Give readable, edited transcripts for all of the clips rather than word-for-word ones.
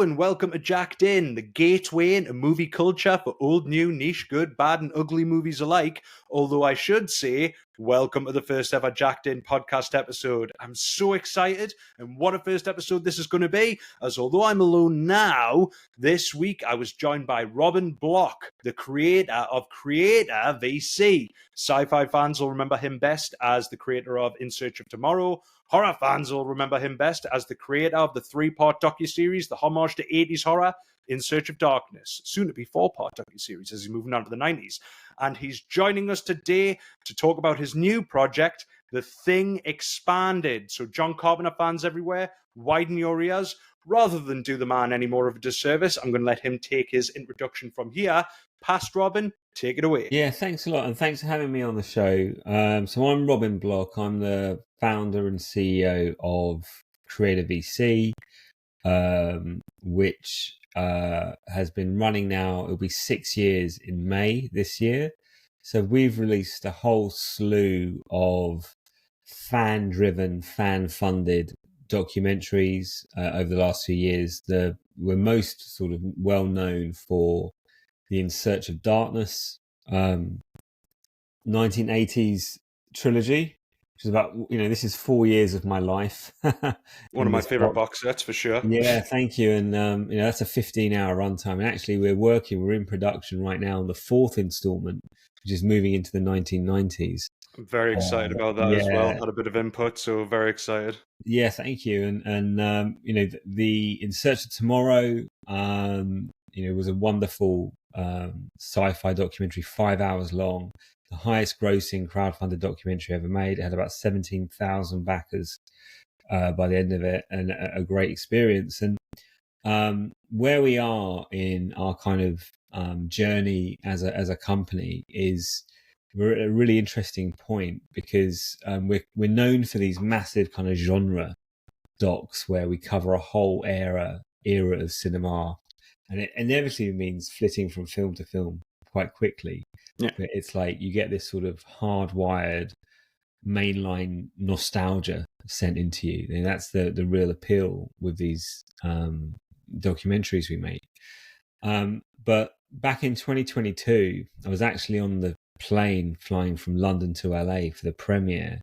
and welcome to Jacked In, the gateway into movie culture for old, new, niche, good, bad, and ugly movies alike. Although I should say, welcome to the first ever Jacked In podcast episode. I'm so excited, and what a first episode this is going to be, as although I'm alone now, this week I was joined by Robin Block, the creator of Creator VC. Sci-fi fans will remember him best as the creator of In Search of Tomorrow. Horror fans will remember him best as the creator of the three-part docuseries, the homage to 80s horror, In Search of Darkness, soon to be four-part docuseries as he's moving on to the 90s. And he's joining us today to talk about his new project, The Thing Expanded. So John Carpenter fans everywhere, widen your ears. Rather than do the man any more of a disservice, I'm going to let him take his introduction from here. Past Robin, take it away. Yeah, thanks a lot, and thanks for having me on the show. So I'm Robin Block. I'm the founder and CEO of Creator VC, which has been running now. It'll be 6 years in May this year. So we've released a whole slew of fan-driven, fan-funded documentaries over the last few years. We're most sort of well known for the In Search of Darkness 1980s trilogy, which is about, this is 4 years of my life. One of my favorite box sets for sure. Yeah, thank you. And that's a 15-hour runtime. And actually we're in production right now on the fourth installment, which is moving into the 1990s. I'm very excited about that as well. Had a bit of input, so very excited. Yeah, thank you. And the In Search of Tomorrow, was a wonderful sci-fi documentary, 5 hours long, the highest grossing crowdfunded documentary ever made. It had about 17,000 backers by the end of it, and a great experience. And where we are in our kind of journey as a company is we're at a really interesting point, because we're known for these massive kind of genre docs where we cover a whole era of cinema, and it inevitably means flitting from film to film quite quickly. Yeah. But it's like you get this sort of hardwired mainline nostalgia sent into you, and that's the real appeal with these documentaries we make. But back in 2022, I was actually on the plane flying from London to LA for the premiere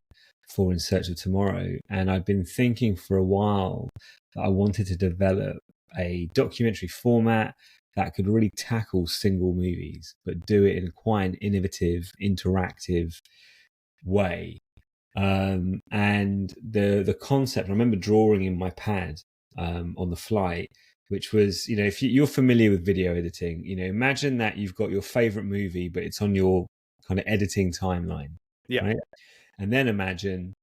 for In Search of Tomorrow, and I'd been thinking for a while that I wanted to develop a documentary format that could really tackle single movies, but do it in quite an innovative, interactive way. And the concept, I remember drawing in my pad on the flight, which was, if you're familiar with video editing, imagine that you've got your favorite movie, but it's on your kind of editing timeline. Yeah. Right? And then imagine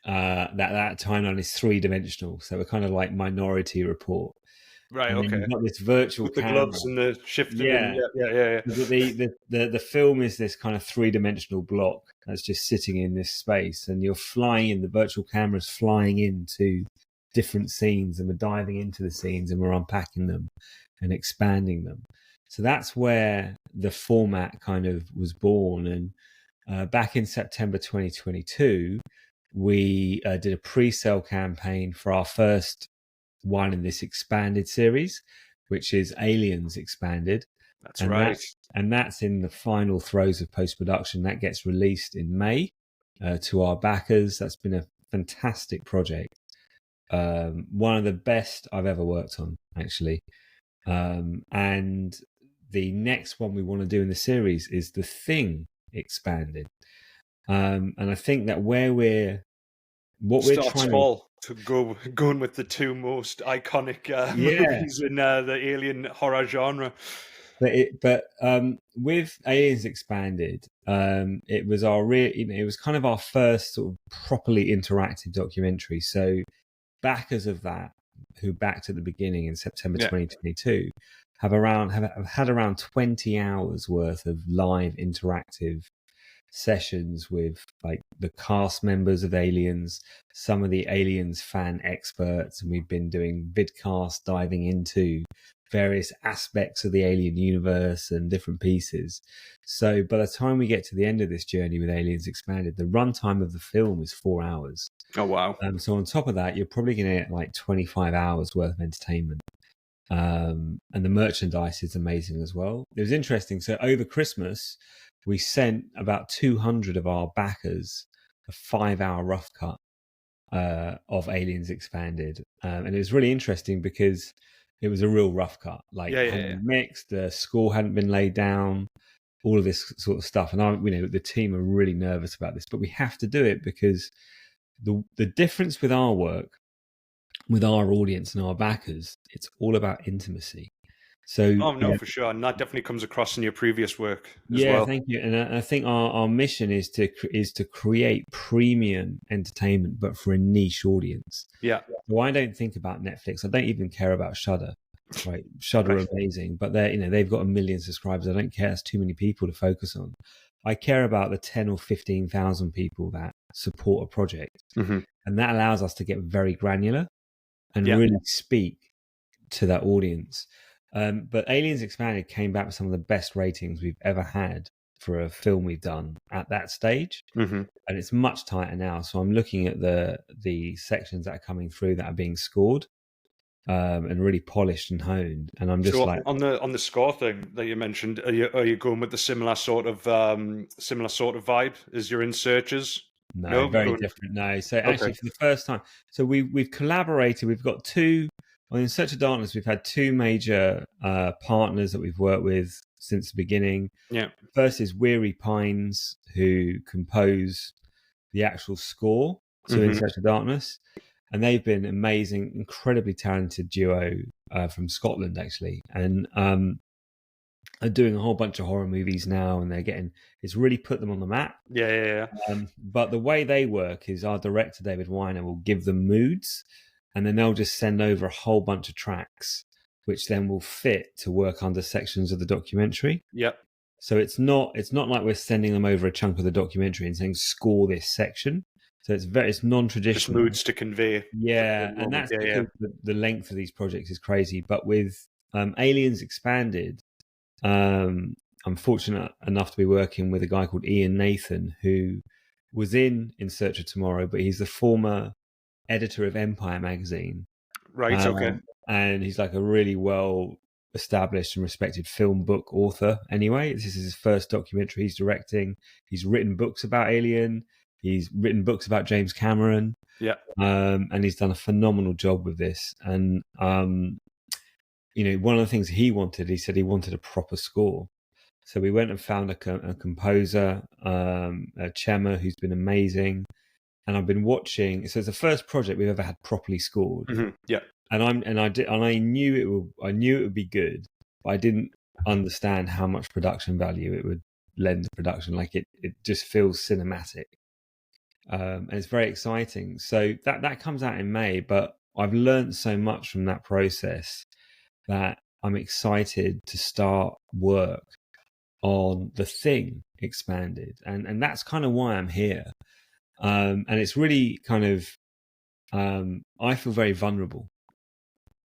that timeline is three-dimensional. So we're kind of like Minority Report. Right, and okay. You've got this virtual with the camera. gloves and the shifting. Yeah. Yeah. The film is this kind of three-dimensional block that's just sitting in this space, and you're flying in, the virtual camera's flying into different scenes, and we're diving into the scenes and we're unpacking them and expanding them. So that's where the format kind of was born. And back in September 2022, we did a pre-sale campaign for our first one in this expanded series, which is Aliens Expanded. That's right. And that's in the final throes of post-production. That gets released in May to our backers. That's been a fantastic project. One of the best I've ever worked on, actually. And the next one we want to do in the series is The Thing Expanded. And I think that we're trying to going with the two most iconic movies in the alien horror genre. But with Aliens Expanded, it was it was kind of our first sort of properly interactive documentary. So backers of that, who backed at the beginning in September 2022, have had around 20 hours worth of live interactive sessions with like the cast members of Aliens, some of the Aliens fan experts, and we've been doing vidcasts diving into various aspects of the Alien universe and different pieces. So by the time we get to the end of this journey with Aliens Expanded, the runtime of the film is 4 hours. Oh wow. So on top of that, you're probably going to get like 25 hours worth of entertainment. And the merchandise is amazing as well. It was interesting. So over Christmas, we sent about 200 of our backers a 5-hour rough cut of Aliens Expanded. And it was really interesting because it was a real rough cut. Like, hadn't been mixed, the score hadn't been laid down, all of this sort of stuff. And the team are really nervous about this, but we have to do it because the difference with our work, with our audience and our backers, it's all about intimacy. So, for sure, and that definitely comes across in your previous work as yeah, well. thank you. And I think our mission is to create premium entertainment, but for a niche audience. Yeah. So I don't think about Netflix. I don't even care about Shudder. Right, Shudder are amazing, but they've got 1 million subscribers. I don't care. It's too many people to focus on. I care about the 10 or 15,000 people that support a project, and that allows us to get very granular and really speak to that audience. But Aliens Expanded came back with some of the best ratings we've ever had for a film we've done at that stage, and it's much tighter now. So I'm looking at the sections that are coming through that are being scored. And really polished and honed, and I'm just like on the score thing that you mentioned. Are you going with the similar sort of vibe as your In Searchers? No, very different. No, so actually for the first time, so we've collaborated. We've got two. Well, In Search of Darkness, we've had two major partners that we've worked with since the beginning. Yeah. First is Weary Pines, who compose the actual score to In Search of Darkness. And they've been amazing, incredibly talented duo from Scotland, actually. And are doing a whole bunch of horror movies now, and it's really put them on the map. Yeah. But the way they work is our director, David Weiner, will give them moods, and then they'll just send over a whole bunch of tracks, which then will fit to work under sections of the documentary. Yep. So it's not like we're sending them over a chunk of the documentary and saying, score this section. So it's non-traditional. Just moods to convey. Yeah, and that's because the length of these projects is crazy. But with Aliens Expanded, I'm fortunate enough to be working with a guy called Ian Nathan, who was in Search of Tomorrow, but he's the former editor of Empire magazine. Right, okay. And he's like a really well-established and respected film book author anyway. This is his first documentary he's directing. He's written books about Alien. He's written books about James Cameron. Yeah. And he's done a phenomenal job with this. And, one of the things he said he wanted a proper score. So we went and found a composer, Chema, who's been amazing. And I've been watching. So it's the first project we've ever had properly scored. Yeah. And I knew it would be good, but I didn't understand how much production value it would lend to production. Like it just feels cinematic. And it's very exciting. So that comes out in May, but I've learned so much from that process that I'm excited to start work on The Thing Expanded. And that's kind of why I'm here. And it's really kind of, I feel very vulnerable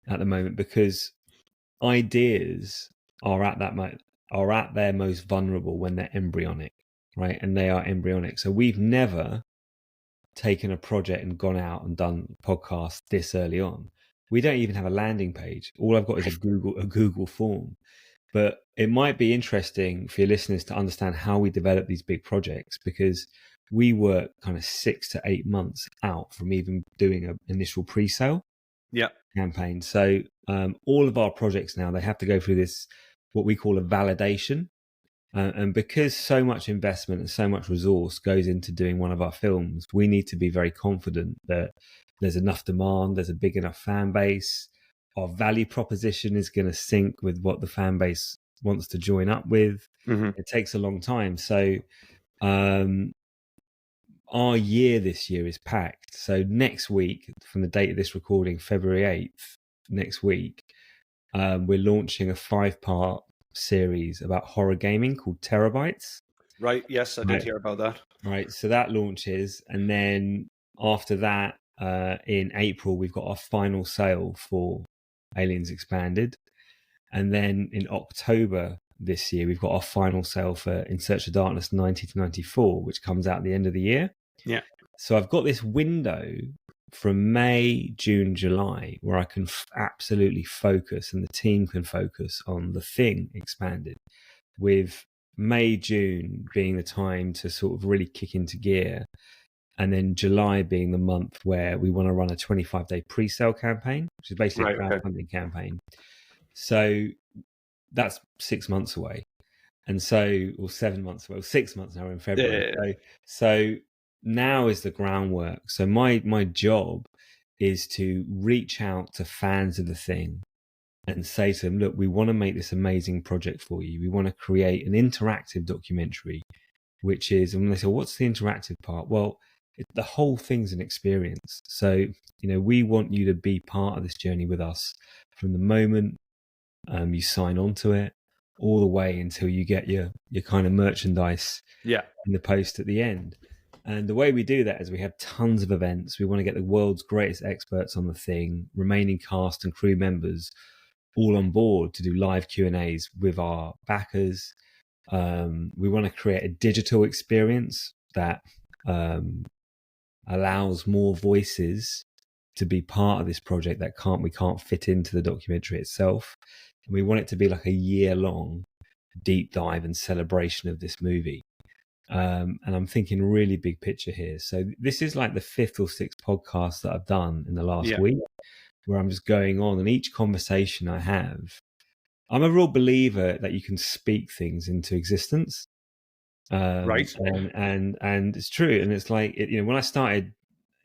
at the moment because ideas are at their most vulnerable when they're embryonic, right? And they are embryonic. So we've never taken a project and gone out and done podcasts this early on. We don't even have a landing page. All I've got is a Google form. But it might be interesting for your listeners to understand how we develop these big projects, because we work kind of 6 to 8 months out from even doing an initial pre-sale campaign. So all of our projects now, they have to go through this, what we call a validation. And because so much investment and so much resource goes into doing one of our films, we need to be very confident that there's enough demand, there's a big enough fan base, our value proposition is going to sync with what the fan base wants to join up with. It takes a long time. So our year this year is packed. So next week, from the date of this recording, February 8th, next week, we're launching a 5-part series about horror gaming called Terabytes. Right. Yes, I did hear about that. Right. So that launches. And then after that, in April, we've got our final sale for Aliens Expanded. And then in October this year, we've got our final sale for In Search of Darkness 90 to 94, which comes out at the end of the year. Yeah. So I've got this window from May, June, July, where I can absolutely focus and the team can focus on the thing expanded, with May, June being the time to sort of really kick into gear. And then July being the month where we want to run a 25-day pre-sale campaign, which is basically a crowdfunding campaign. So that's 6 months away. And so, or 7 months away, or 6 months now, we're in February. Yeah. So now is the groundwork. So my job is to reach out to fans of the thing and say to them, look, we want to make this amazing project for you. We want to create an interactive documentary, which is, and they say, what's the interactive part? Well, the whole thing's an experience. So, we want you to be part of this journey with us from the moment you sign on to it all the way until you get your kind of merchandise in the post at the end. And the way we do that is we have tons of events. We want to get the world's greatest experts on the thing, remaining cast and crew members all on board to do live Q&As with our backers. We want to create a digital experience that allows more voices to be part of this project that we can't fit into the documentary itself. And we want it to be like a year-long deep dive and celebration of this movie. And I'm thinking really big picture here. So this is like the 5th or 6th podcast that I've done in the last week, where I'm just going on, and each conversation I have, I'm a real believer that you can speak things into existence. Right. And it's true. And it's like, when I started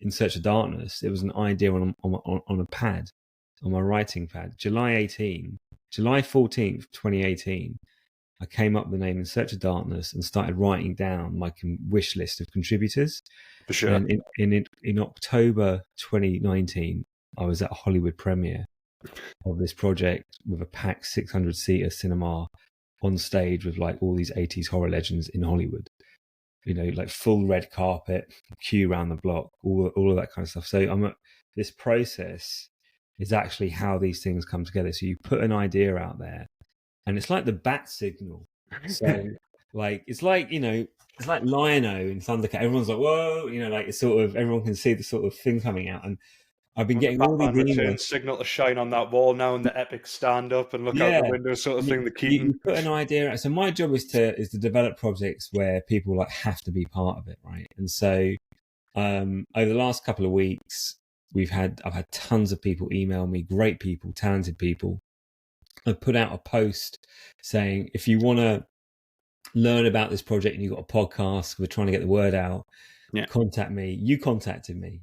In Search of Darkness, it was an idea on a pad, on my writing pad. July 14th, 2018, I came up with the name In Search of Darkness and started writing down my wish list of contributors. For sure. And in October 2019, I was at a Hollywood premiere of this project with a packed 600-seater cinema on stage with like all these 80s horror legends in Hollywood. Like full red carpet, queue around the block, all of that kind of stuff. So this process is actually how these things come together. So you put an idea out there, and it's like the bat signal. So it's like Lion-O in Thundercat. Everyone's like, whoa, like it's sort of, everyone can see the sort of thing coming out. And I've been getting all the Return signal to shine on that wall now, and the epic stand up and look out the window sort of thing. The Keaton. You put an idea out. So my job is to develop projects where people like have to be part of it, right? And so over the last couple of weeks, I've had tons of people email me, great people, talented people. I put out a post saying, if you want to learn about this project and you've got a podcast, we're trying to get the word out, contact me. You contacted me,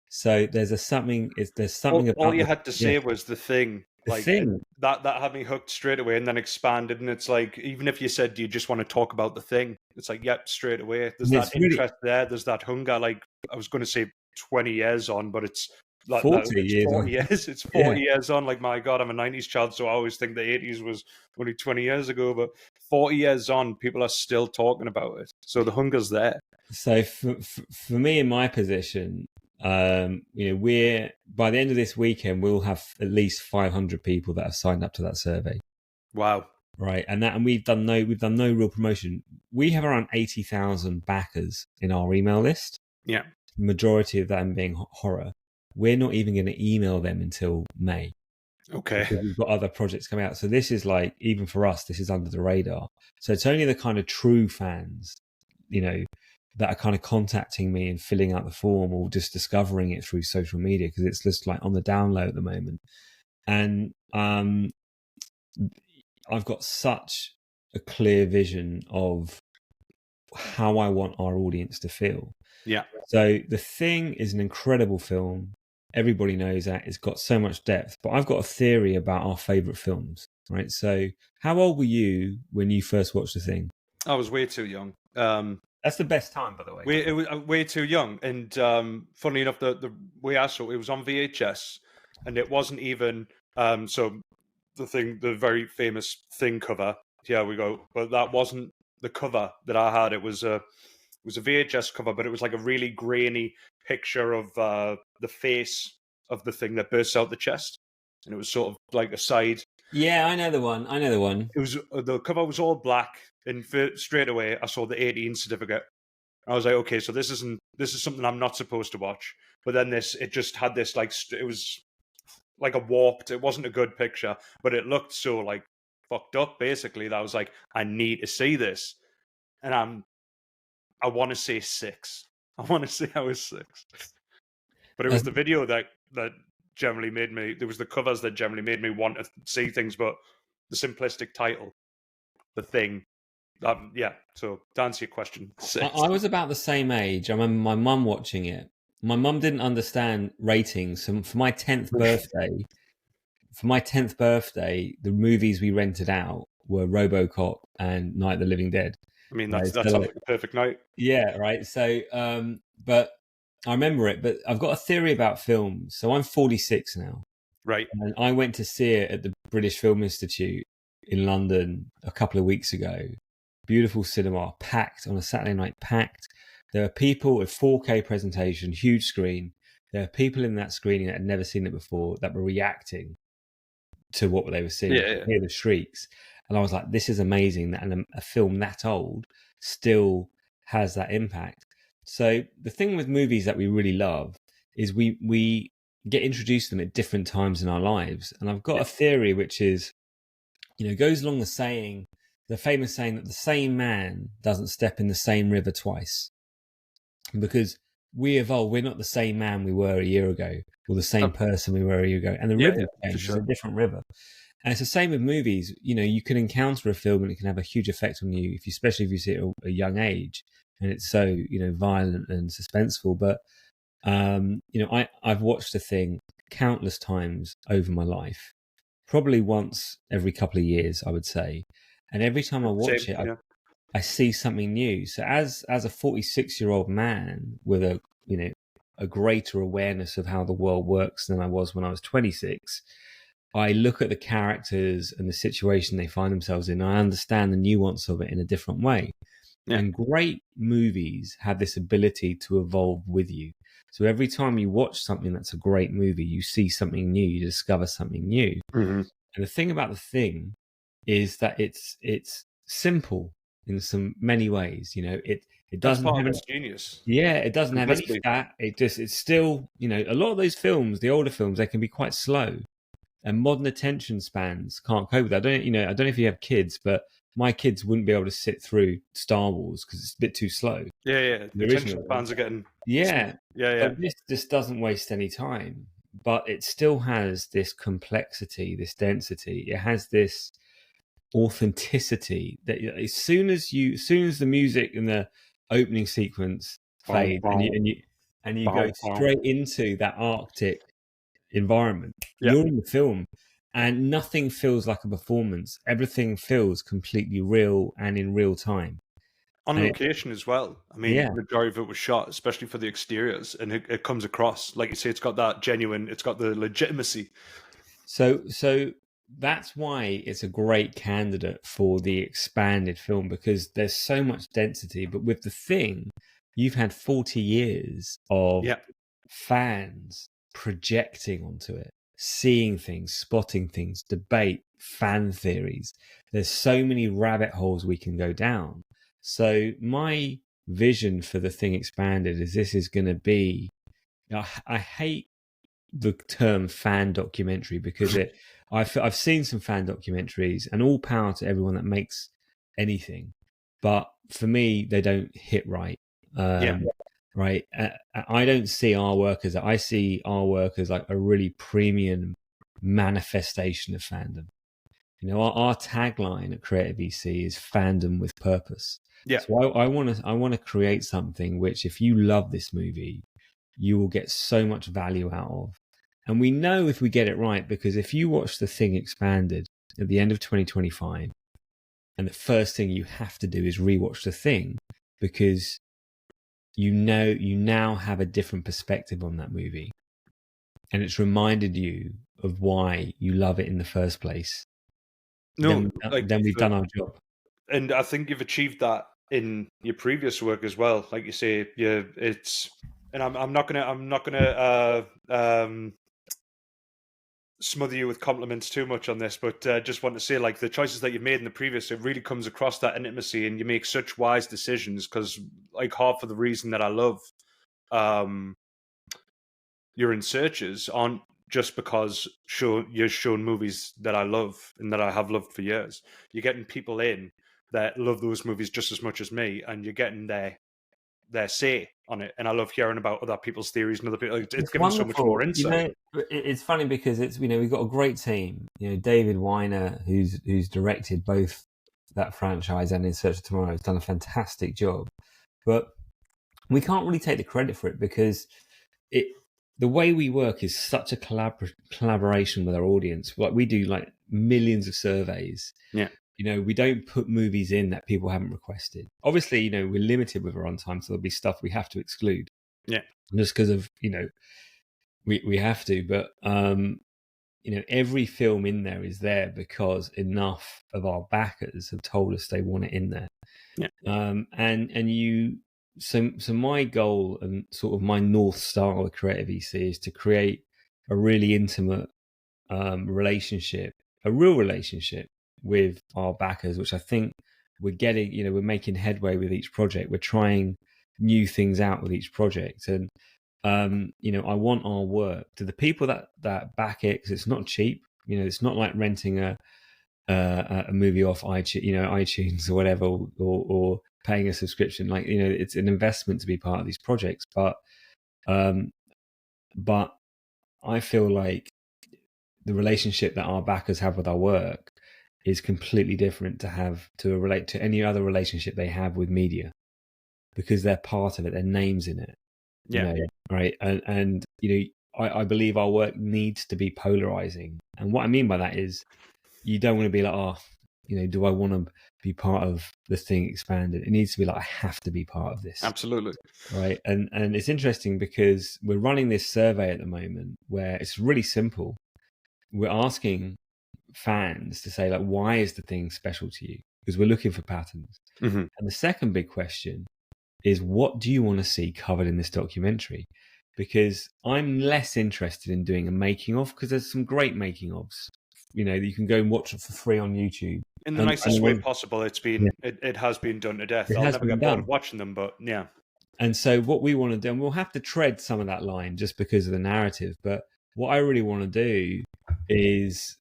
So there's something about all you had to say was the thing. The thing. That had me hooked straight away, and then expanded. And it's like, even if you said, do you just want to talk about the thing? It's like, yep, straight away. There's that interest there. There's that hunger. Like, I was going to say 20 years on, but it's like 40 years. It's 40 years on. Like, my God, I'm a 90s child, so I always think the 80s was only 20 years ago. But 40 years on, people are still talking about it. So the hunger's there. So for me in my position, we're, by the end of this weekend, we'll have at least 500 people that have signed up to that survey. Wow. Right. And we've done no real promotion. We have around 80,000 backers in our email list. Yeah. Majority of them being horror. We're not even going to email them until May. Okay. Because we've got other projects coming out. So this is like, even for us, this is under the radar. So it's only the kind of true fans, that are kind of contacting me and filling out the form, or just discovering it through social media, because it's just like on the down low at the moment. And I've got such a clear vision of how I want our audience to feel. Yeah. So The Thing is an incredible film. Everybody knows that. It's got so much depth. But I've got a theory about our favourite films, right? So how old were you when you first watched The Thing? I was way too young. That's the best time, by the way. It was way too young. And funnily enough, the way I saw it, it was on VHS, and it wasn't even so the very famous Thing cover. Here we go. But that wasn't the cover that I had. It was a VHS cover, but it was like a really grainy picture of the face of the Thing that bursts out the chest, and it was sort of like a side. Yeah, I know the one. It was the cover was all black, and straight away I saw the 18 certificate, I was like, okay, so this is something I'm not supposed to watch. But then it just had this like it was like a warped. It wasn't a good picture, but it looked so like fucked up. Basically, that I was like, I need to see this, and I want to say 6. I want to say I was 6, but it was the video that generally made me. There was the covers that generally made me want to see things, but the simplistic title, The Thing. Yeah. So to answer your question, 6. I was about the same age. I remember my mum watching it. My mum didn't understand ratings. So for my 10th birthday, the movies we rented out were RoboCop and Night of the Living Dead. I mean, Right? that sounds like a perfect night. Yeah, right. So, but I remember it. But I've got a theory about films. So I'm 46 now. Right. And I went to see it at the British Film Institute in London a couple of weeks ago. Beautiful cinema, packed on a Saturday night, packed. There are people with 4K presentation, huge screen. There are people in that screening that had never seen it before that were reacting to what they were seeing. Yeah. Hear the shrieks. And I was like, this is amazing that a film that old still has that impact. So the thing with movies that we really love is we get introduced to them at different times in our lives. And I've got a theory which is, goes along the famous saying that the same man doesn't step in the same river twice. Because we evolve, we're not the same man we were a year ago, or the same person we were a year ago. And the river changes, sure. It's a different river. And it's the same with movies. You can encounter a film and it can have a huge effect on you, especially if you see it at a young age and it's so, violent and suspenseful. But, I've watched The Thing countless times over my life, probably once every couple of years, I would say. And every time I watch it, I see something new. So as a 46-year-old man with a greater awareness of how the world works than I was when I was 26, I look at the characters and the situation they find themselves in. I understand the nuance of it in a different way. Yeah. And great movies have this ability to evolve with you. So every time you watch something that's a great movie, you see something new, you discover something new. Mm-hmm. And the thing about The Thing is that it's simple in many ways. It doesn't have its genius. Yeah, it doesn't have any fat. It's still, a lot of those films, the older films, they can be quite slow. And modern attention spans can't cope with that. I don't know if you have kids, but my kids wouldn't be able to sit through Star Wars because it's a bit too slow. Yeah. The attention spans are getting... Yeah. But this doesn't waste any time, but it still has this complexity, this density. It has this authenticity that as soon as the music and the opening sequence fade and you go straight into that Arctic environment, you're in the film and nothing feels like a performance. Everything feels completely real and in real time. On location as well. I mean, the majority of it was shot, especially for the exteriors, and it comes across, like you say, it's got that genuine, it's got the legitimacy. So that's why it's a great candidate for the expanded film, because there's so much density. But with The Thing, you've had 40 years of fans projecting onto it, seeing things, spotting things, debate, fan theories. There's so many rabbit holes we can go down. So my vision for The Thing expanded is this is going to be, I hate the term fan documentary because I've seen some fan documentaries, and all power to everyone that makes anything, but for me they don't hit right. Right. I don't see our work as I see our work as like a really premium manifestation of fandom. Our tagline at Creative VC is fandom with purpose. Yeah. So I want to create something which, if you love this movie, you will get so much value out of. And we know if we get it right, because if you watch The Thing expanded at the end of 2025, and the first thing you have to do is rewatch The Thing, because you now have a different perspective on that movie, and it's reminded you of why you love it in the first place. Then we've done our job. And I think you've achieved that in your previous work as well. Like you say, it's, and I'm not gonna smother you with compliments too much on this, but just want to say, like, the choices that you've made in the previous, it really comes across that intimacy, and you make such wise decisions. Because, like, half of the reason that I love your In Searches aren't just because you're showing movies that I love and that I have loved for years. You're getting people in that love those movies just as much as me, and you're getting their say on it. And I love hearing about other people's theories and other people. It's given so much more wonderful. insight. It's funny because it's we've got a great team. David Weiner, who's directed both that franchise and In Search of Tomorrow, has done a fantastic job. But we can't really take the credit for it because the way we work is such a collaboration with our audience. Like, we do like millions of surveys. Yeah. We don't put movies in that people haven't requested. Obviously, we're limited with our runtime, so there'll be stuff we have to exclude. Yeah. Just because of, we have to. But, every film in there is there because enough of our backers have told us they want it in there. Yeah. So my goal and sort of my North Star with Creative EC is to create a really intimate relationship, a real relationship with our backers, which I think we're getting, we're making headway with each project. We're trying new things out with each project. And, I want our work to the people that back it, because it's not cheap. It's not like renting a movie off iTunes or whatever, or paying a subscription. Like, it's an investment to be part of these projects. But I feel like the relationship that our backers have with our work is completely different to relate to any other relationship they have with media, because they're part of it, their name's in it. Yeah. Right. And I believe our work needs to be polarizing. And what I mean by that is, you don't want to be like, do I want to be part of the thing expanded? It needs to be like, I have to be part of this. Absolutely. Right. And it's interesting because we're running this survey at the moment where it's really simple. We're asking fans to say, like, why is the thing special to you? Because we're looking for patterns. Mm-hmm. And the second big question is, what do you want to see covered in this documentary? Because I'm less interested in doing a making of, because there's some great making ofs, that you can go and watch it for free on YouTube. In the nicest way possible. It's been, it has been done to death. I'll never get bored of watching them, but yeah. And so what we want to do, and we'll have to tread some of that line just because of the narrative, but what I really want to do is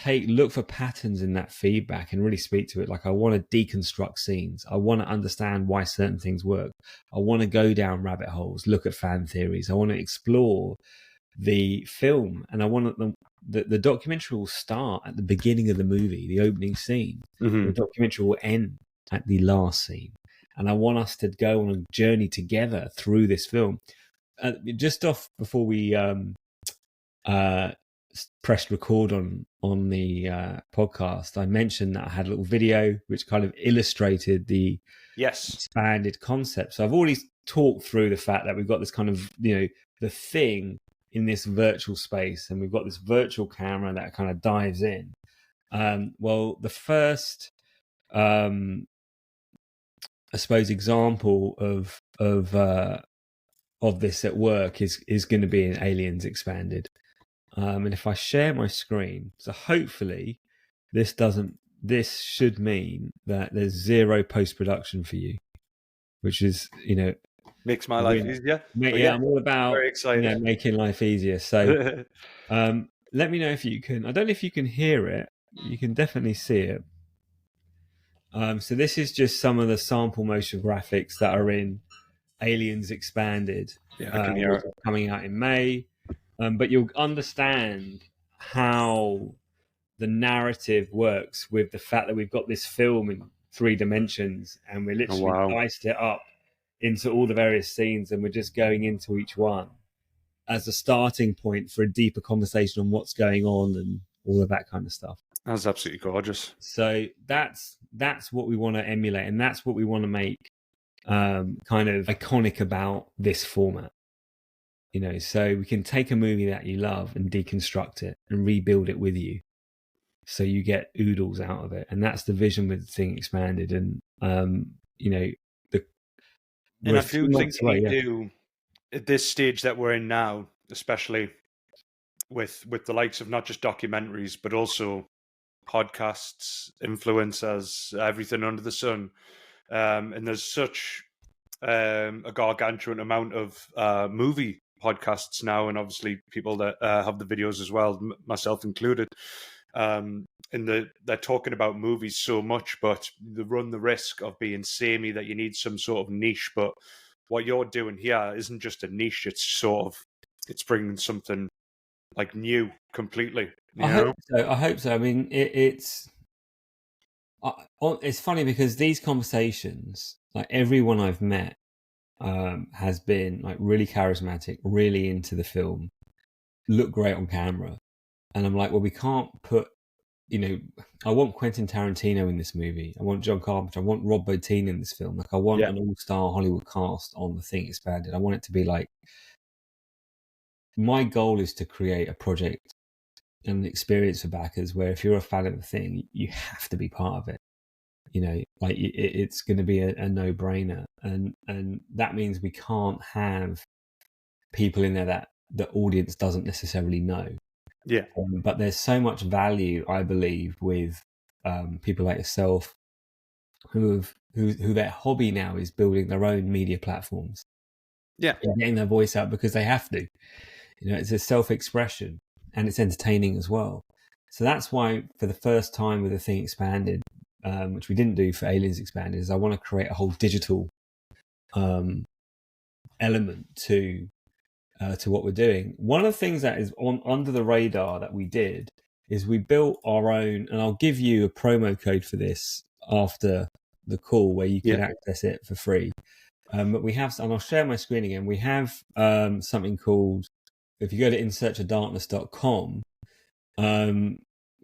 look for patterns in that feedback and really speak to it. Like, I want to deconstruct scenes. I want to understand why certain things work. I want to go down rabbit holes, look at fan theories. I want to explore the film, and I want the documentary will start at the beginning of the movie, the opening scene. Mm-hmm. The documentary will end at the last scene. And I want us to go on a journey together through this film. Just off before we pressed record on the podcast, I mentioned that I had a little video which kind of illustrated the expanded concept. So I've already talked through the fact that we've got this kind of, the thing in this virtual space, and we've got this virtual camera that kind of dives in. Well, the first, I suppose, example of this at work is going to be in Aliens Expanded. And if I share my screen, so hopefully this should mean that there's zero post-production for you, which is, makes my life easier. Yeah, I'm all about very excited. Making life easier. So let me know if you can. I don't know if you can hear it. You can definitely see it. So this is just some of the sample motion graphics that are in Aliens Expanded. Yeah, I can hear it. Coming out in May. But you'll understand how the narrative works with the fact that we've got this film in 3 dimensions, and we're literally diced it up into all the various scenes, and we're just going into each one as a starting point for a deeper conversation on what's going on and all of that kind of stuff. That's absolutely gorgeous. So that's what we want to emulate, and that's what we want to make kind of iconic about this format. So we can take a movie that you love and deconstruct it and rebuild it with you, so you get oodles out of it. And that's the vision with the thing expanded. And and I do think we do at this stage that we're in now, especially with the likes of not just documentaries but also podcasts, influencers, everything under the sun. And there's such a gargantuan amount of movie podcasts now, and obviously people that have the videos as well, myself included. And they're talking about movies so much, but they run the risk of being samey, that you need some sort of niche. But what you're doing here isn't just a niche; it's bringing something like new completely. You know? I hope so. I mean, it's funny because these conversations, like everyone I've met, has been like really charismatic, really into the film, look great on camera, and I'm like, well, we can't put. I want Quentin Tarantino in this movie. I want John Carpenter. I want Rob Bottin in this film. Like, I want an all-star Hollywood cast on The Thing Expanded. I want it to be like. My goal is to create a project and an experience for backers where if you're a fan of the thing, you have to be part of it. Like it's going to be a no-brainer, and that means we can't have people in there that the audience doesn't necessarily know. Yeah. But there's so much value, I believe, with people like yourself who their hobby now is building their own media platforms. Yeah. And getting their voice out because they have to. It's a self-expression and it's entertaining as well. So that's why for the first time with The Thing Expanded, which we didn't do for Aliens Expanded, is I want to create a whole digital element to what we're doing. One of the things that is under the radar that we did is we built our own, and I'll give you a promo code for this after the call where you can access it for free. But we have, and I'll share my screen again. We have something called, if you go to insearchofdarkness.com,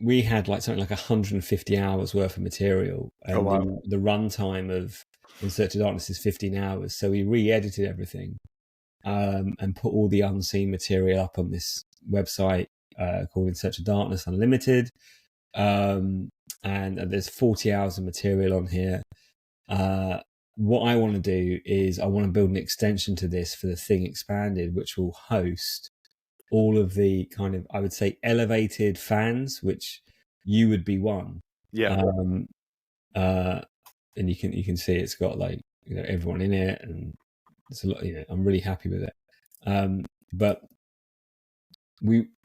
we had like something like 150 hours worth of material, and the runtime of In Search of Darkness is 15 hours. So we re-edited everything and put all the unseen material up on this website called In Search of Darkness Unlimited. And there's 40 hours of material on here. What I want to do is I want to build an extension to this for The Thing Expanded, which will host all of the kind of, I would say, elevated fans, which you would be one. Yeah. And you can see it's got like, everyone in it, and it's a lot, I'm really happy with it. But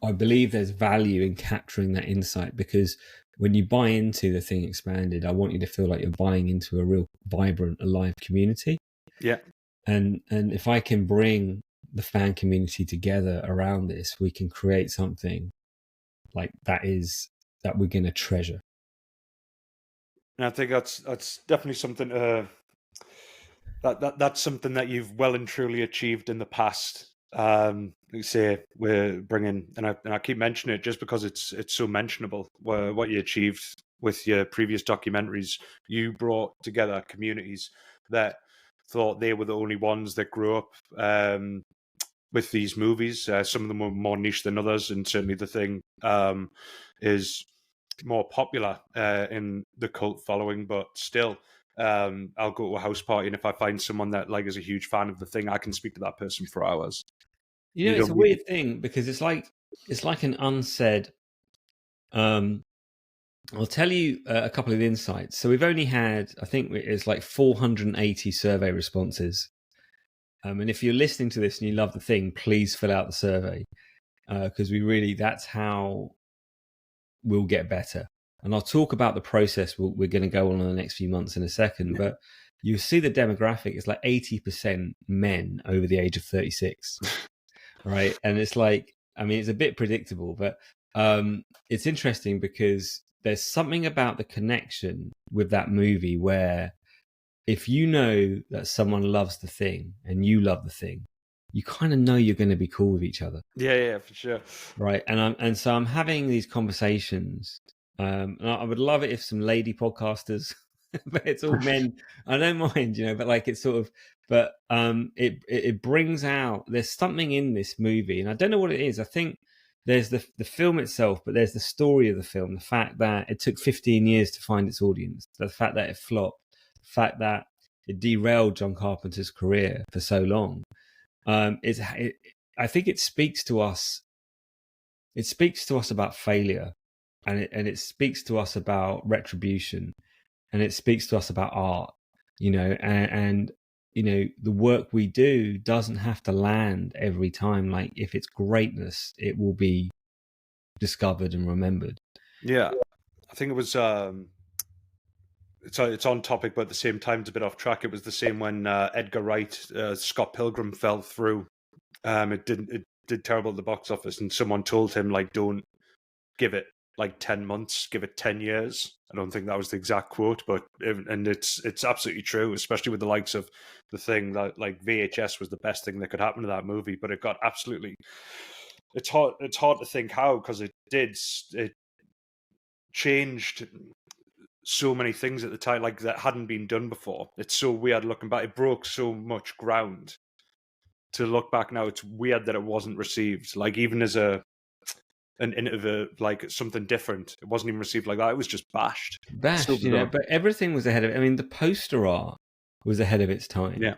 I believe there's value in capturing that insight, because when you buy into The Thing Expanded, I want you to feel like you're buying into a real vibrant, alive community. Yeah. And if I can bring the fan community together around this, we can create something like that we're going to treasure. And I think that's definitely something that's something that you've well and truly achieved in the past. You say we're bringing, and I keep mentioning it just because it's so mentionable. What you achieved with your previous documentaries, you brought together communities that thought they were the only ones that grew up with these movies. Some of them were more niche than others, and certainly The Thing is more popular in the cult following, but still. I'll go to a house party, and if I find someone that like is a huge fan of The Thing, I can speak to that person for hours. It's a weird thing, because it's like an unsaid. I'll tell you a couple of insights. So we've only had, I think it's like 480 survey responses. And if you're listening to this and you love The Thing, please fill out the survey, because that's how we'll get better. And I'll talk about the process we're going to go on in the next few months in a second. But you see the demographic, it's like 80% men over the age of 36, right? And it's like, I mean, it's a bit predictable, but it's interesting because there's something about the connection with that movie where if you know that someone loves The Thing and you love The Thing, you kind of know you're going to be cool with each other. Yeah, for sure. Right. And so I'm having these conversations. And I would love it if some lady podcasters, but it's all men. I don't mind, but like it's sort of, but it brings out, there's something in this movie, and I don't know what it is. I think there's the film itself, but there's the story of the film, the fact that it took 15 years to find its audience, the fact that it flopped, the fact that it derailed John Carpenter's career for so long. I think it speaks to us it speaks to us about failure, and it speaks to us about retribution, and it speaks to us about art, and the work we do doesn't have to land every time. Like, if it's greatness, it will be discovered and remembered. Yeah, I think it was. It's on topic, but at the same time, it's a bit off track. It was the same when Edgar Wright, Scott Pilgrim fell through. It did terrible at the box office, and someone told him, like, don't give it like 10 months, give it 10 years. I don't think that was the exact quote, but it's absolutely true, especially with the likes of The Thing. That, like, VHS was the best thing that could happen to that movie, but it got absolutely. It's hard to think how, because it changed so many things at the time, like, that hadn't been done before. It's so weird looking back. It broke so much ground. To look back now, it's weird that it wasn't received. Like, even as an innovative, like, something different, it wasn't even received like that. It was just bashed. But everything was ahead of it. I mean, the poster art was ahead of its time. Yeah.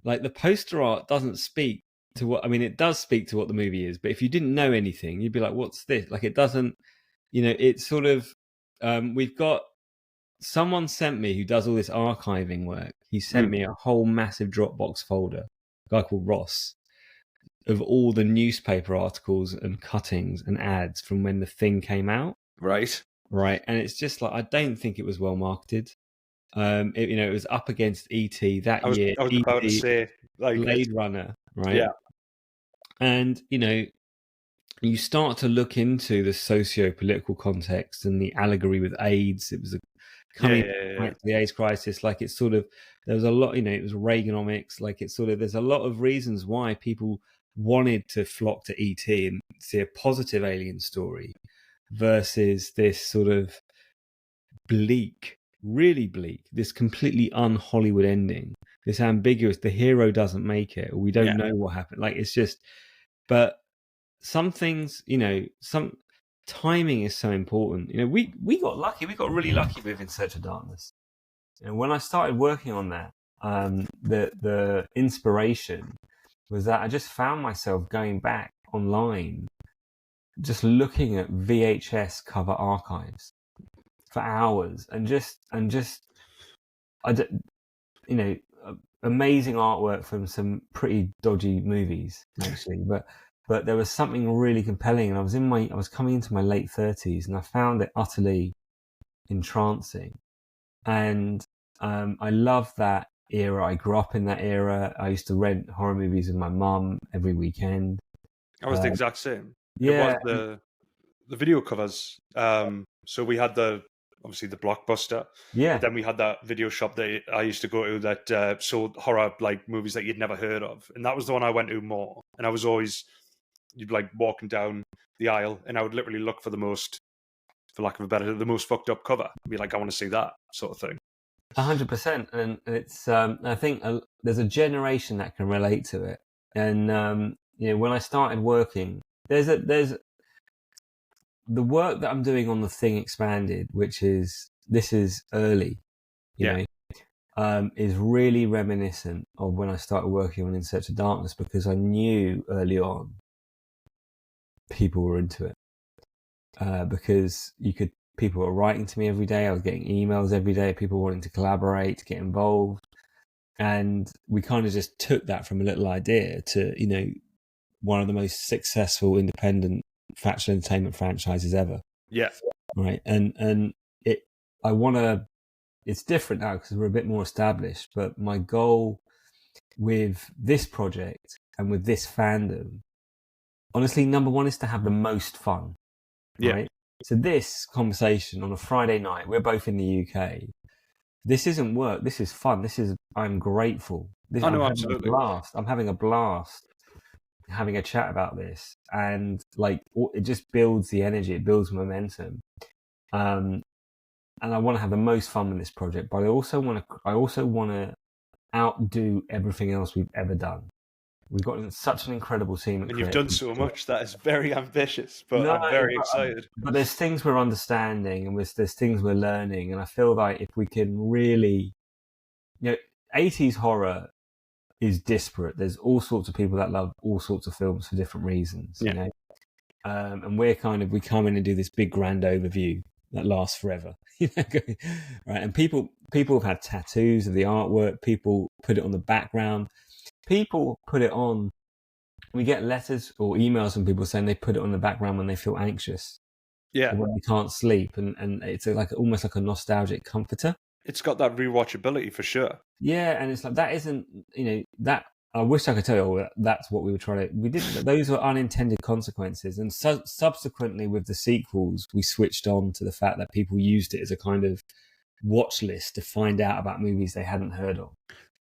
Like, the poster art doesn't speak to what, I mean, it does speak to what the movie is, but if you didn't know anything, you'd be like, what's this? Like, it doesn't, it's sort of, we've got, someone sent me, who does all this archiving work, he sent me a whole massive Dropbox folder, a guy called Ross, of all the newspaper articles and cuttings and ads from when The Thing came out. Right. And it's just like, I don't think it was well marketed. It was up against E.T. that year. I was about to say, like, Blade Runner, right? Yeah. And you start to look into the socio-political context and the allegory with AIDS. It was coming back to the AIDS crisis. Like, it's sort of, there was a lot, it was Reaganomics. Like, it's sort of, there's a lot of reasons why people wanted to flock to E.T. and see a positive alien story versus this sort of bleak, really bleak, this completely un-Hollywood ending, this ambiguous, the hero doesn't make it, or we don't know what happened. Like, it's just, but some things, some timing is so important. We got lucky. We got really lucky with In Search of Darkness. When I started working on that, the inspiration was that I just found myself going back online, just looking at VHS cover archives for hours, and amazing artwork from some pretty dodgy movies, actually, but there was something really compelling, and I was coming into my late 30s, and I found it utterly entrancing, and I love that era. I grew up in that era. I used to rent horror movies with my mum every weekend. I was the exact same. Yeah, it was the video covers. So we had obviously the Blockbuster. Yeah. But then we had that video shop that I used to go to that sold horror, like, movies that you'd never heard of, and that was the one I went to more. And I was always, you'd like walking down the aisle, and I would literally look for the most, for lack of a better, the most fucked up cover. I'd be like, I want to see that sort of thing. 100%, and it's I think there's a generation that can relate to it. And when I started working, there's the work that I'm doing on The Thing Expanded, which is early, is really reminiscent of when I started working on In Search of Darkness, because I knew early on people were into it, because people were writing to me every day. I was getting emails every day, people wanting to collaborate, to get involved. And we kind of just took that from a little idea to, one of the most successful independent factual entertainment franchises ever. Yeah. Right. And it's different now because we're a bit more established, but my goal with this project and with this fandom, honestly, number one is to have the most fun. Right. Yeah. So this conversation on a Friday night, we're both in the UK. This isn't work. This is fun. I'm grateful. Absolutely. I'm having a blast having a chat about this. And like, it just builds the energy. It builds momentum. And I want to have the most fun with this project, but I also want to outdo everything else we've ever done. We've got such an incredible team. And you've done so much that is very ambitious, but I'm very excited. But there's things we're understanding, and there's things we're learning. And I feel like if we can really, 80s horror is disparate. There's all sorts of people that love all sorts of films for different reasons. and we come in and do this big grand overview that lasts forever. Right? And people have had tattoos of the artwork. People put it on the background. People put it on. We get letters or emails from people saying they put it on the background when they feel anxious. Yeah. Or when they can't sleep, and it's almost like a nostalgic comforter. It's got that rewatchability for sure. Yeah, and it's like that isn't, that I wish I could tell you that's what we were trying to. We did those were unintended consequences, and subsequently with the sequels, we switched on to the fact that people used it as a kind of watch list to find out about movies they hadn't heard of.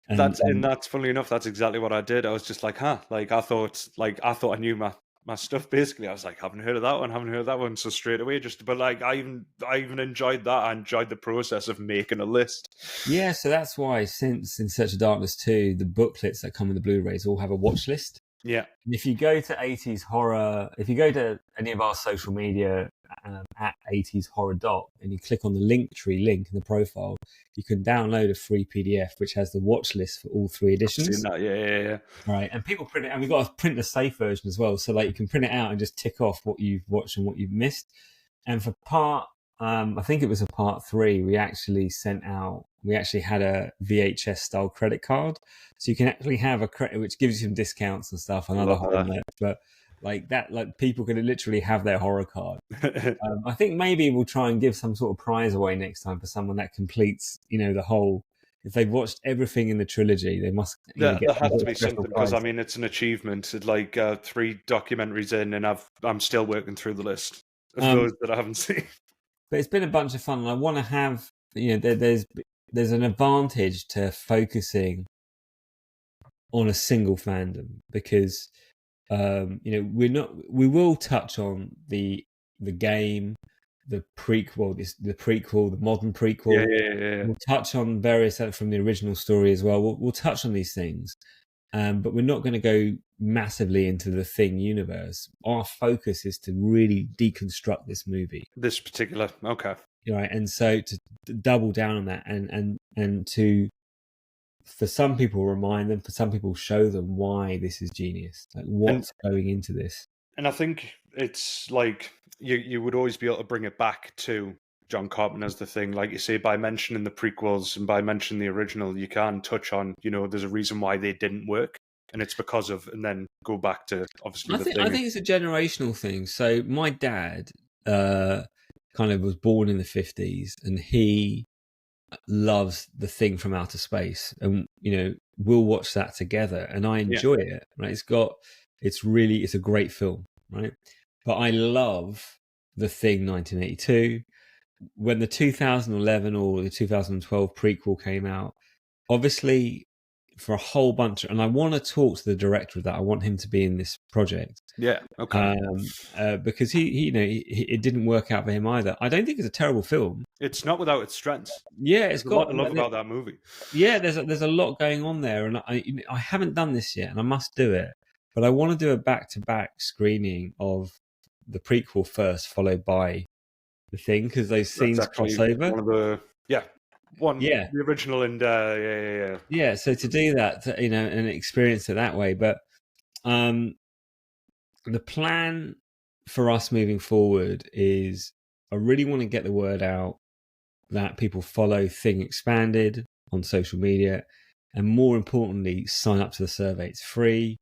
And that's funnily enough, that's exactly what I did. I was just like, like I thought I knew my stuff. Basically, I was like, haven't heard of that one. So straight away, but like I even enjoyed that. I enjoyed the process of making a list. Yeah, so that's why since In Search of Darkness 2, the booklets that come with the Blu-rays all have a watch list. Yeah. And if you go to 80s Horror, if you go to any of our social media at 80s Horror Doc and you click on the Linktree link in the profile, you can download a free PDF which has the watch list for all 3 editions. I've seen that. Yeah. Right, and people print it, and we've got to print the safe version as well, so like you can print it out and just tick off what you've watched and what you've missed. And for I think it was a part 3, we actually had a VHS style credit card. So you can actually have a credit, which gives you some discounts and stuff on other horror nets. But like that, like people can literally have their horror card. I think maybe we'll try and give some sort of prize away next time for someone that completes, the whole. If they've watched everything in the trilogy, they must. There has to be something, because I mean, it's an achievement. It's like 3 documentaries in, and I'm still working through the list of those that I haven't seen. But it's been a bunch of fun, and I want to have. There's an advantage to focusing on a single fandom, because we will touch on the game, the prequel, the modern prequel. Yeah. We'll touch on various from the original story as well. We'll touch on these things, but we're not going to go massively into the Thing universe. Our focus is to really deconstruct this movie. This particular, okay. Right, and so to double down on that, and to, for some people, remind them, for some people, show them why this is genius, like what's going into this. And I think it's like you would always be able to bring it back to John Carpenter's The Thing, like you say, by mentioning the prequels and by mentioning the original, you can touch on, there's a reason why they didn't work, and it's because of, and then go back to obviously I think it's a generational thing. So my dad kind of was born in the 50s, and he loves The Thing from Outer Space, and we'll watch that together, and I enjoy it. Right, it's a great film, right? But I love The Thing 1982. When the 2011 or the 2012 prequel came out, obviously for a whole bunch, and I want to talk to the director of that. I want him to be in this project. Yeah, okay. Because he it didn't work out for him either. I don't think it's a terrible film. It's not without its strengths. Yeah, it's got a lot to love about that movie. Yeah, there's a lot going on there, and I haven't done this yet, and I must do it. But I want to do a back-to-back screening of the prequel first, followed by The Thing, because those scenes cross over. One of the the original, and yeah. So to do that, and experience it that way, but the plan for us moving forward is I really want to get the word out that people follow Thing Expanded on social media, and more importantly, sign up to the survey. It's free,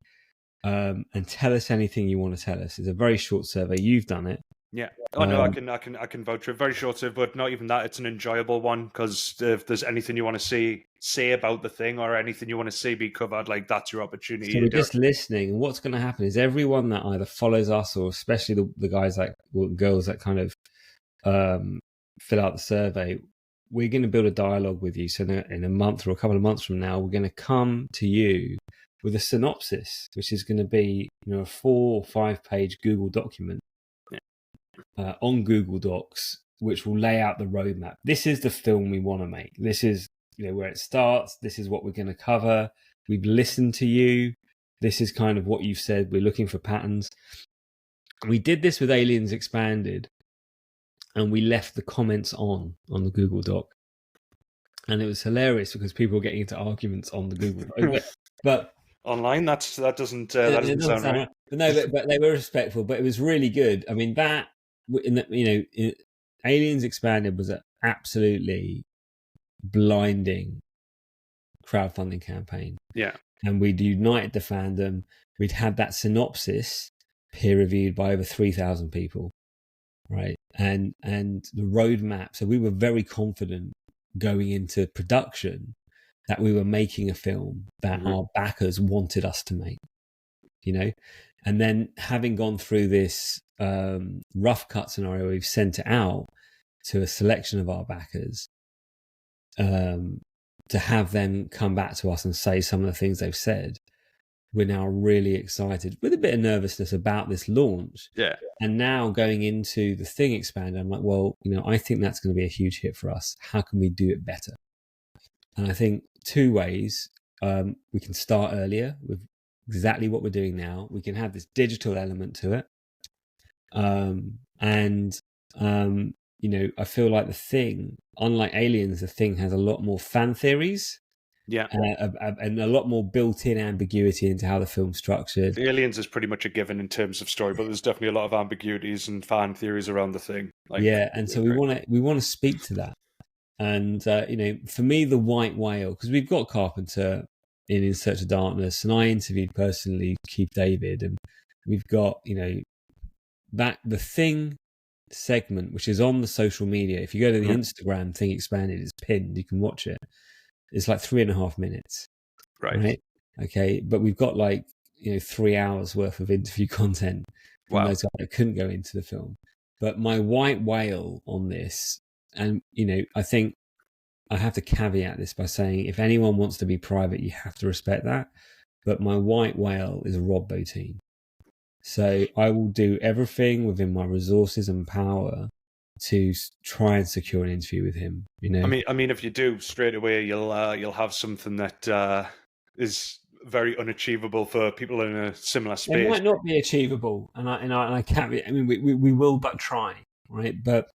and tell us anything you want to tell us. It's a very short survey. You've done it. Yeah. Oh no, I can vouch for it. Very short, but not even that. It's an enjoyable one, because if there's anything you want to say about The Thing, or anything you want to see be covered, like that's your opportunity. So we're just listening, and what's going to happen is everyone that either follows us, or especially the guys girls that kind of fill out the survey, we're going to build a dialogue with you. So in a month or a couple of months from now, we're going to come to you with a synopsis, which is going to be a 4 or 5 page Google document on Google Docs, which will lay out the roadmap. This is the film we want to make. This is where it starts. This is what we're going to cover. We've listened to you. This is kind of what you've said. We're looking for patterns. We did this with Aliens Expanded, and we left the comments on the Google Doc, and it was hilarious because people were getting into arguments on the Google Doc. But online. That doesn't It doesn't sound sound right. right. But no, but they were respectful. But it was really good. I mean, that in the, Aliens Expanded was an absolutely blinding crowdfunding campaign. Yeah. And we'd united the fandom. We'd had that synopsis peer reviewed by over 3,000 people, right? And the roadmap. So we were very confident going into production that we were making a film that our backers wanted us to make, and then having gone through this rough cut scenario, we've sent it out to a selection of our backers to have them come back to us and say some of the things they've said. We're now really excited with a bit of nervousness about this launch. Yeah. And now going into the Thing Expand, I'm like, well, I think that's going to be a huge hit for us. How can we do it better? And I think two ways. We can start earlier with exactly what we're doing now. We can have this digital element to it. I feel like the Thing, unlike Aliens, the Thing has a lot more fan theories. Yeah. And a lot more built-in ambiguity into how the film's structured. The Aliens is pretty much a given in terms of story, but there's definitely a lot of ambiguities and fan theories around the Thing. And so we want to speak to that. And for me, the white whale, because we've got Carpenter in Search of Darkness, and I interviewed personally Keith David, and we've got that the Thing segment, which is on the social media. If you go to the Instagram, Thing Expanded is pinned. You can watch it. It's like 3.5 minutes. Right. Okay. But we've got 3 hours worth of interview content from those guys that couldn't go into the film. But my white whale on this, and I think I have to caveat this by saying if anyone wants to be private, you have to respect that. But my white whale is Rob Bottin. So I will do everything within my resources and power to try and secure an interview with him. I mean, if you do straight away, you'll have something that is very unachievable for people in a similar space. It might not be achievable, and I can't. I mean, we will but try, right? But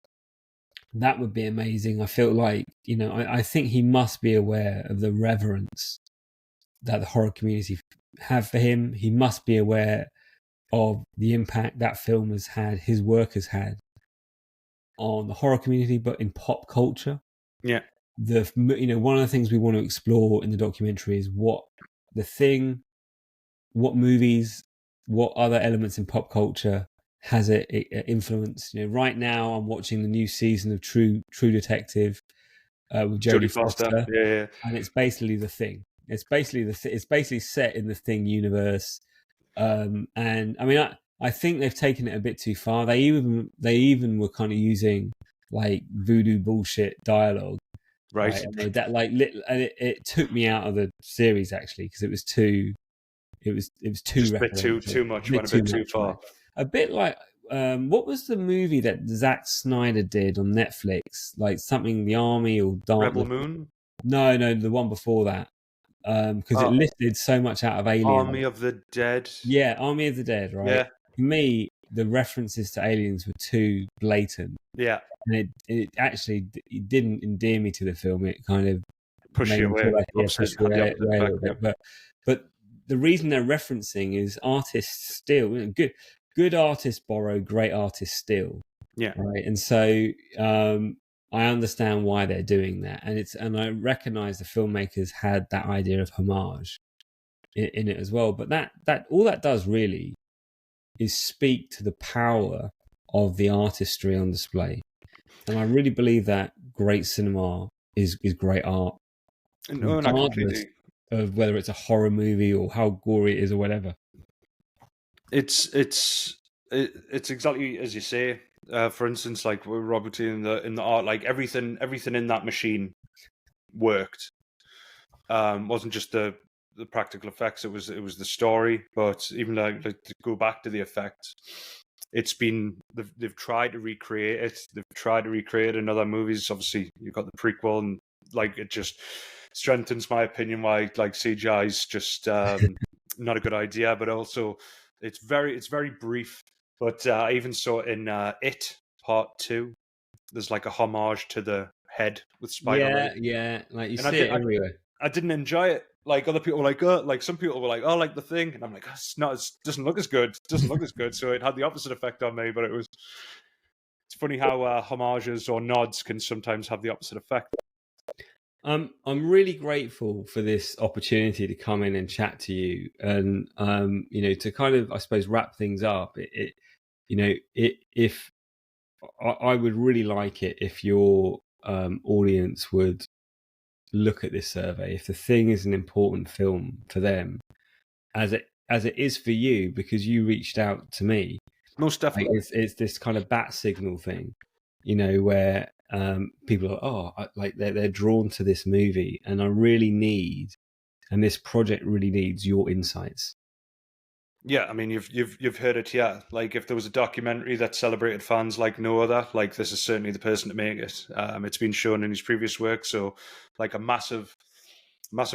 that would be amazing. I feel like I think he must be aware of the reverence that the horror community have for him. He must be aware of the impact that film has had, his work has had on the horror community, but in pop culture. Yeah. One of the things we want to explore in the documentary is what the Thing, what movies, what other elements in pop culture has it influenced. Right now I'm watching the new season of True Detective with Jodie Foster. Yeah. And it's basically the Thing. It's basically set in the Thing universe. And I mean, I think they've taken it a bit too far. They even were kind of using voodoo bullshit dialogue, right? And it took me out of the series actually because it was too just a bit too much, went a bit too far. A bit like what was the movie that Zack Snyder did on Netflix? Something the Army or Dark Rebel Moon? No, the one before that. Because it listed so much out of Alien. Army of the Dead. Yeah, Army of the Dead, right? Yeah. For me, the references to aliens were too blatant. Yeah. And it actually didn't endear me to the film. It kind of pushed you away. But the reason they're referencing is artists steal. Good artists borrow, great artists steal. Yeah. Right. And so I understand why they're doing that, and I recognise the filmmakers had that idea of homage in it as well. But that all that does really is speak to the power of the artistry on display, and I really believe that great cinema is great art, regardless of whether it's a horror movie or how gory it is or whatever. It's exactly as you say. For instance, with Robert in the art, everything in that machine worked. Wasn't just the practical effects; it was the story. But even to go back to the effects, it's been they've tried to recreate it. They've tried to recreate it in other movies. Obviously, you've got the prequel, and it just strengthens my opinion why CGI is just not a good idea. But also, it's very brief. But I even saw in It Part 2, there's a homage to the head with Spider-Man. Yeah, you see it everywhere. I didn't enjoy it Like other people were like, oh, like some people were like, oh, like The Thing, and I'm like, oh, it doesn't look as good. It doesn't look as good. So it had the opposite effect on me. But it's funny how homages or nods can sometimes have the opposite effect. I'm really grateful for this opportunity to come in and chat to you, and to kind of, I suppose, wrap things up. If I would really like it if your audience would look at this survey, if The Thing is an important film for them, as it is for you, because you reached out to me. Most definitely, it's this kind of bat signal thing, where people are they're drawn to this movie, and and this project really needs your insights. Yeah, I mean, you've heard it here. Like, if there was a documentary that celebrated fans like no other, like this is certainly the person to make it. It's been shown in his previous work, so like a massive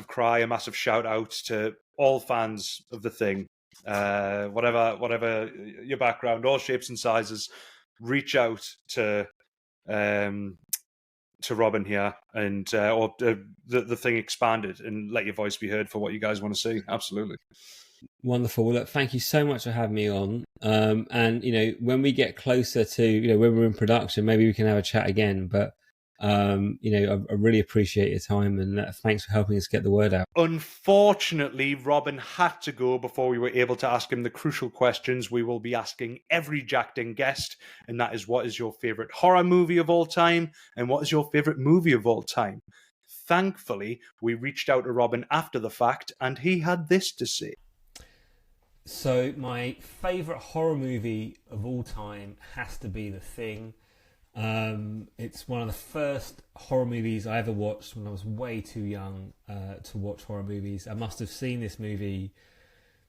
cry, a massive shout out to all fans of The Thing, whatever your background, all shapes and sizes. Reach out to Robin here, and or the Thing expanded, and let your voice be heard for what you guys want to see. Absolutely. Wonderful. Well, look, thank you so much for having me on. And when we get closer to when we're in production, maybe we can have a chat again. But I really appreciate your time, and thanks for helping us get the word out. Unfortunately, Robin had to go before we were able to ask him the crucial questions we will be asking every Jacked In guest, and that is, what is your favorite horror movie of all time, and what is your favorite movie of all time? Thankfully, we reached out to Robin after the fact, and he had this to say. So my favourite horror movie of all time has to be The Thing. It's one of the first horror movies I ever watched when I was way too young to watch horror movies. I must have seen this movie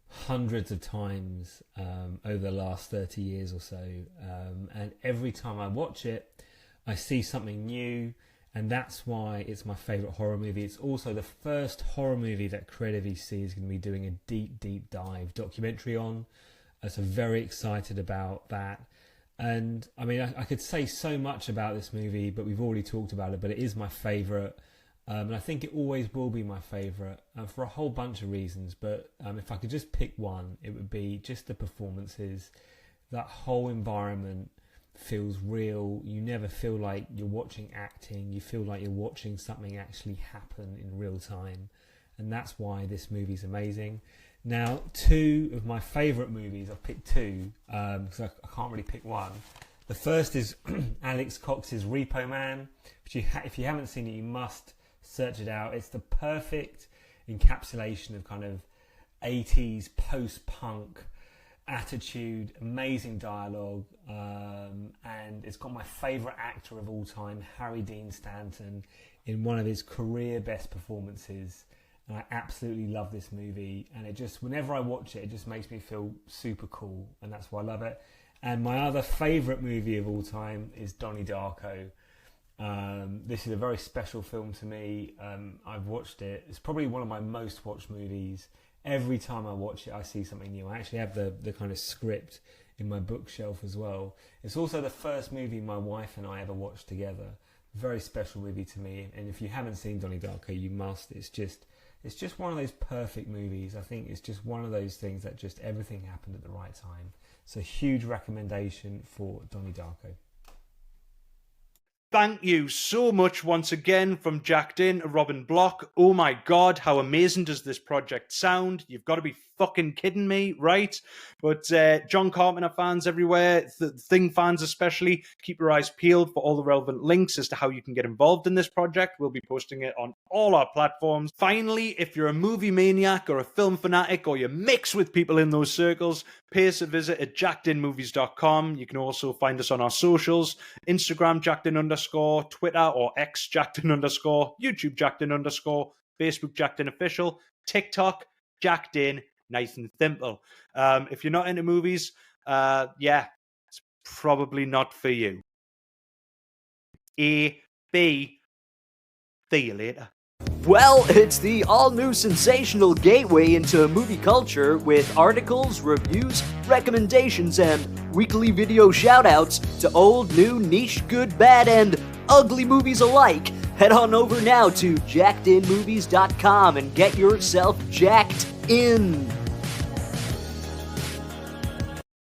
hundreds of times over the last 30 years or so. And every time I watch it, I see something new. And that's why it's my favourite horror movie. It's also the first horror movie that Creative VC is going to be doing a deep dive documentary on. So very excited about that. And I mean, I could say so much about this movie, but we've already talked about it. But it is my favourite. And I think it always will be my favourite for a whole bunch of reasons. But if I could just pick one, it would be just the performances. That whole environment feels real. You never feel like you're watching acting. You feel like you're watching something actually happen in real time, and that's why this movie's amazing. Now, two of my favourite movies, I've picked two because I can't really pick one. The first is Alex Cox's Repo Man, which if you haven't seen it, you must search it out. It's the perfect encapsulation of kind of 80s post-punk attitude, amazing dialogue, and it's got my favourite actor of all time, Harry Dean Stanton, in one of his career best performances. And I absolutely love this movie, and it just, whenever I watch it, it just makes me feel super cool, and that's why I love it. And my other favourite movie of all time is Donnie Darko. This is a very special film to me. I've watched it. It's probably one of my most watched movies. Every time I watch it, I see something new. I actually have the kind of script in my bookshelf as well. It's also the first movie my wife and I ever watched together. Very special movie to me. And if you haven't seen Donnie Darko, you must. It's just one of those perfect movies. I think it's just one of those things that just everything happened at the right time. So huge recommendation for Donnie Darko. Thank you so much once again from Jacked In, Robin Block. Oh my God, how amazing does this project sound? You've got to be fucking kidding me, right? But John Carpenter fans everywhere, Thing fans especially, keep your eyes peeled for all the relevant links as to how you can get involved in this project. We'll be posting it on all our platforms. Finally, if you're a movie maniac or a film fanatic, or you mix with people in those circles, pay us a visit at jackedinmovies.com. You can also find us on our socials, Instagram _, Twitter or X _, YouTube _, Facebook JackedInOfficial, TikTok Jacked In, nice and simple. If you're not into movies, it's probably not for you. A, B, see you later. Well, it's the all-new sensational gateway into movie culture with articles, reviews, recommendations, and weekly video shoutouts to old, new, niche, good, bad, and ugly movies alike. Head on over now to jackedinmovies.com and get yourself jacked in.